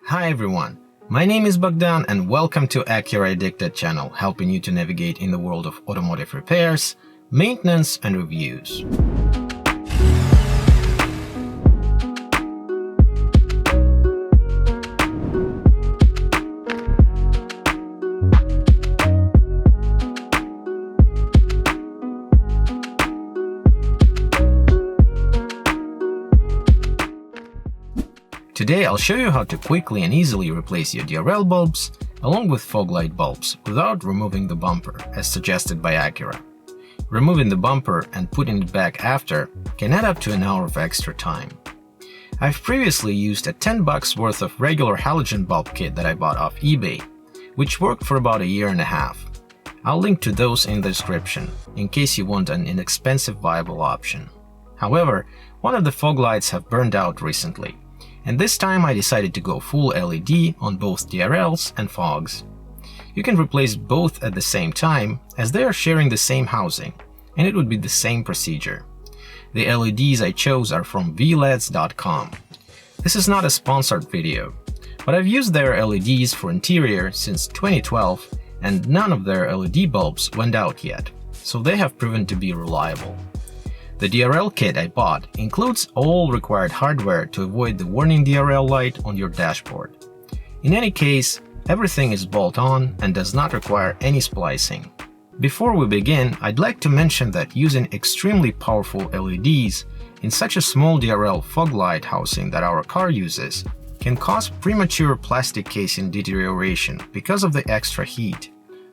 Hi everyone, my name is Bogdan and welcome to Acura Addicted channel, helping you to navigate in the world of automotive repairs, maintenance and reviews. Today I'll show you how to quickly and easily replace your DRL bulbs along with fog light bulbs without removing the bumper, as suggested by Acura. Removing the bumper and putting it back after can add up to an hour of extra time. I've previously used a $10 worth of regular halogen bulb kit that I bought off eBay, which worked for about a year and a half. I'll link to those in the description, in case you want an inexpensive viable option. However, one of the fog lights have burned out recently, and this time I decided to go full LED on both DRLs and fogs. You can replace both at the same time, as they are sharing the same housing, and it would be the same procedure. The LEDs I chose are from VLEDs.com. This is not a sponsored video, but I've used their LEDs for interior since 2012 and none of their LED bulbs went out yet, so they have proven to be reliable. The DRL kit I bought includes all required hardware to avoid the warning DRL light on your dashboard. In any case, everything is bolt-on and does not require any splicing. Before we begin, I'd like to mention that using extremely powerful LEDs in such a small DRL fog light housing that our car uses can cause premature plastic casing deterioration because of the extra heat,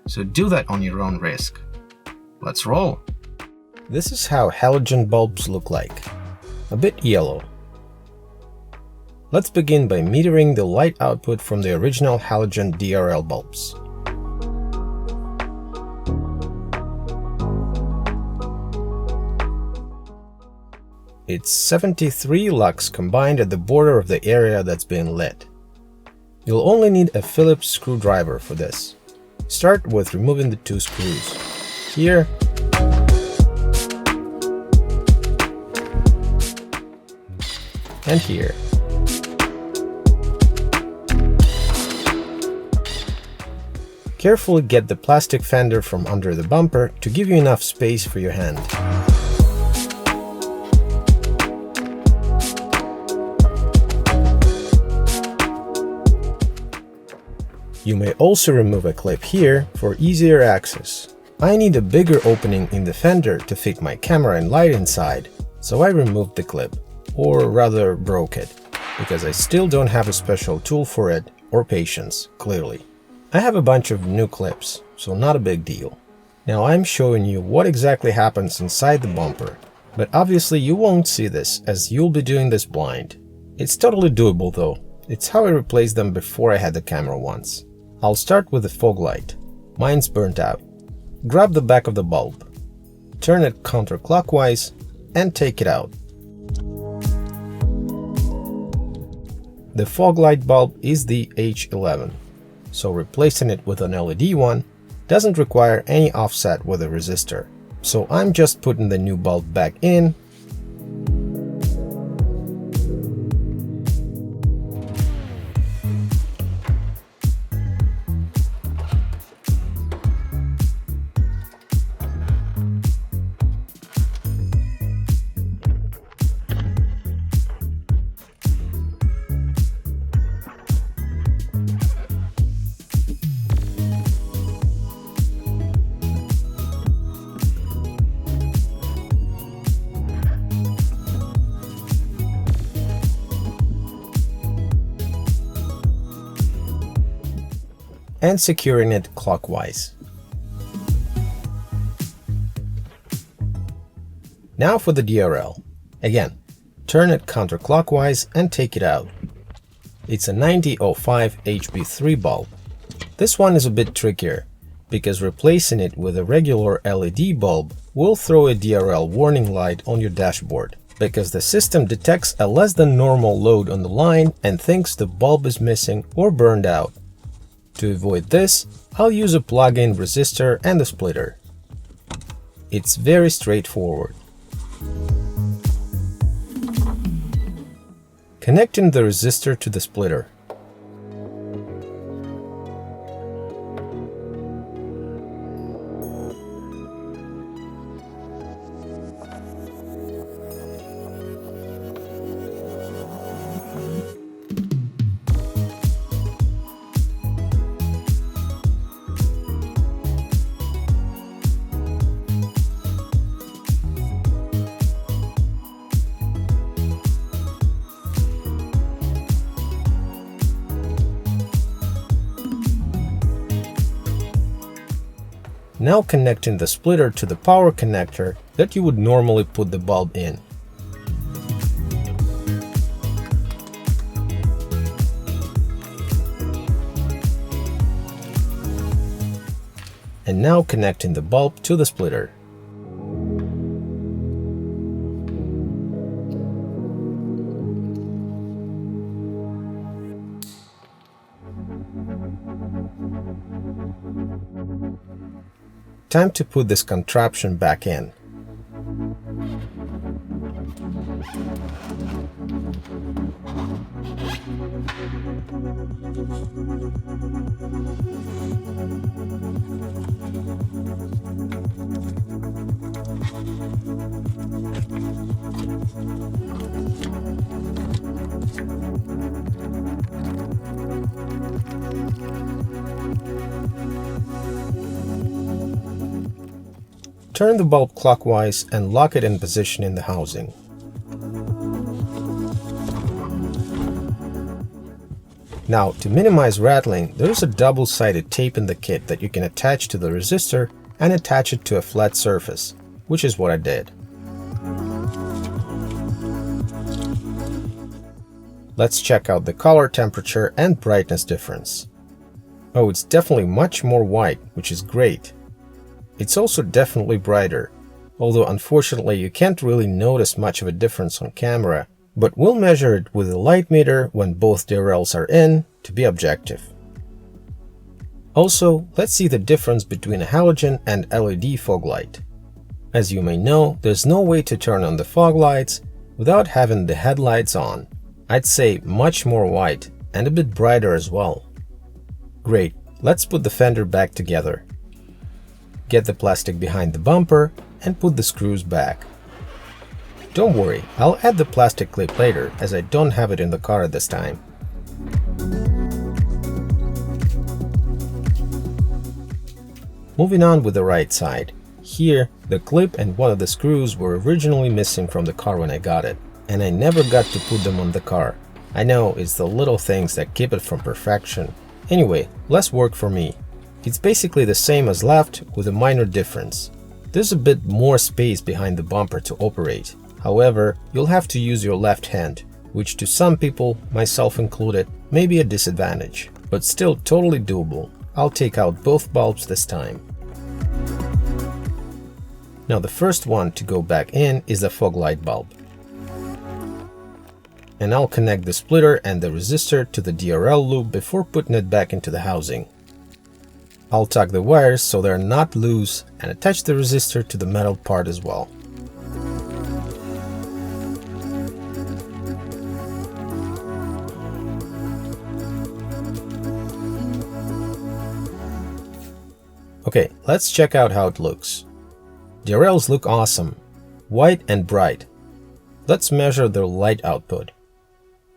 so do that on your own risk. Let's roll! This is how halogen bulbs look like, a bit yellow. Let's begin by metering the light output from the original halogen DRL bulbs. It's 73 lux combined at the border of the area that's being lit. You'll only need a Phillips screwdriver for this. Start with removing the two screws. Here, and here. Carefully get the plastic fender from under the bumper to give you enough space for your hand. You may also remove a clip here for easier access. I need a bigger opening in the fender to fit my camera and light inside, so I removed the clip. Or rather broke it, because I still don't have a special tool for it or patience, clearly. I have a bunch of new clips, so not a big deal. Now I'm showing you what exactly happens inside the bumper, but obviously you won't see this as you'll be doing this blind. It's totally doable though, it's how I replaced them before I had the camera once. I'll start with the fog light. Mine's burnt out. Grab the back of the bulb, turn it counterclockwise and take it out. The fog light bulb is the H11, so replacing it with an LED one doesn't require any offset with a resistor. So I'm just putting the new bulb back in . And securing it clockwise. Now for the DRL. Again, turn it counterclockwise and take it out. It's a 9005 HB3 bulb. This one is a bit trickier, because replacing it with a regular LED bulb will throw a DRL warning light on your dashboard, because the system detects a less than normal load on the line and thinks the bulb is missing or burned out. To avoid this, I'll use a plug-in resistor and a splitter. It's very straightforward. Connecting the resistor to the splitter. Now connecting the splitter to the power connector that you would normally put the bulb in. And now connecting the bulb to the splitter. Time to put this contraption back in. Turn the bulb clockwise and lock it in position in the housing. Now, to minimize rattling, there is a double-sided tape in the kit that you can attach to the resistor and attach it to a flat surface, which is what I did. Let's check out the color temperature and brightness difference. Oh, it's definitely much more white, which is great. It's also definitely brighter, although unfortunately you can't really notice much of a difference on camera, but we'll measure it with a light meter when both DRLs are in to be objective. Also, let's see the difference between a halogen and LED fog light. As you may know, there's no way to turn on the fog lights without having the headlights on. I'd say much more white and a bit brighter as well. Great, let's put the fender back together. Get the plastic behind the bumper and put the screws back. Don't worry, I'll add the plastic clip later as I don't have it in the car at this time. Moving on with the right side. Here, the clip and one of the screws were originally missing from the car when I got it, and I never got to put them on the car. I know it's the little things that keep it from perfection. Anyway, less work for me. It's basically the same as left with a minor difference. There's a bit more space behind the bumper to operate. However, you'll have to use your left hand, which to some people, myself included, may be a disadvantage, but still totally doable. I'll take out both bulbs this time. Now the first one to go back in is the fog light bulb. And I'll connect the splitter and the resistor to the DRL loop before putting it back into the housing. I'll tuck the wires so they're not loose and attach the resistor to the metal part as well. Okay, let's check out how it looks. DRLs look awesome, white and bright. Let's measure their light output.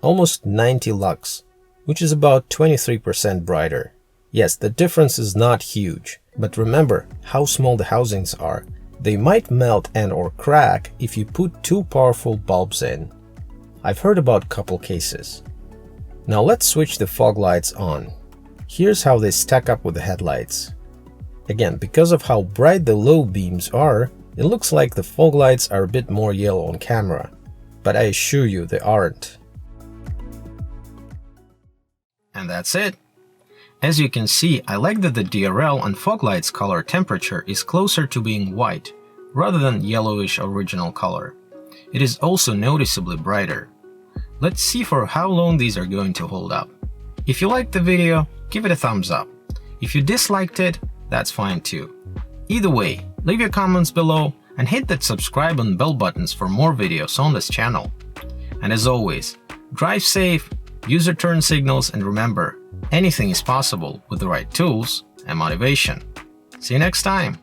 Almost 90 lux, which is about 23% brighter. Yes, the difference is not huge, but remember how small the housings are. They might melt and or crack if you put too powerful bulbs in. I've heard about a couple cases. Now let's switch the fog lights on. Here's how they stack up with the headlights. Again, because of how bright the low beams are, it looks like the fog lights are a bit more yellow on camera, but I assure you they aren't. And that's it. As you can see, I like that the DRL and fog lights color temperature is closer to being white, rather than yellowish original color. It is also noticeably brighter. Let's see for how long these are going to hold up. If you liked the video, give it a thumbs up. If you disliked it, that's fine too. Either way, leave your comments below and hit that subscribe and bell buttons for more videos on this channel. And as always, drive safe, use your turn signals, and remember, anything is possible with the right tools and motivation. See you next time!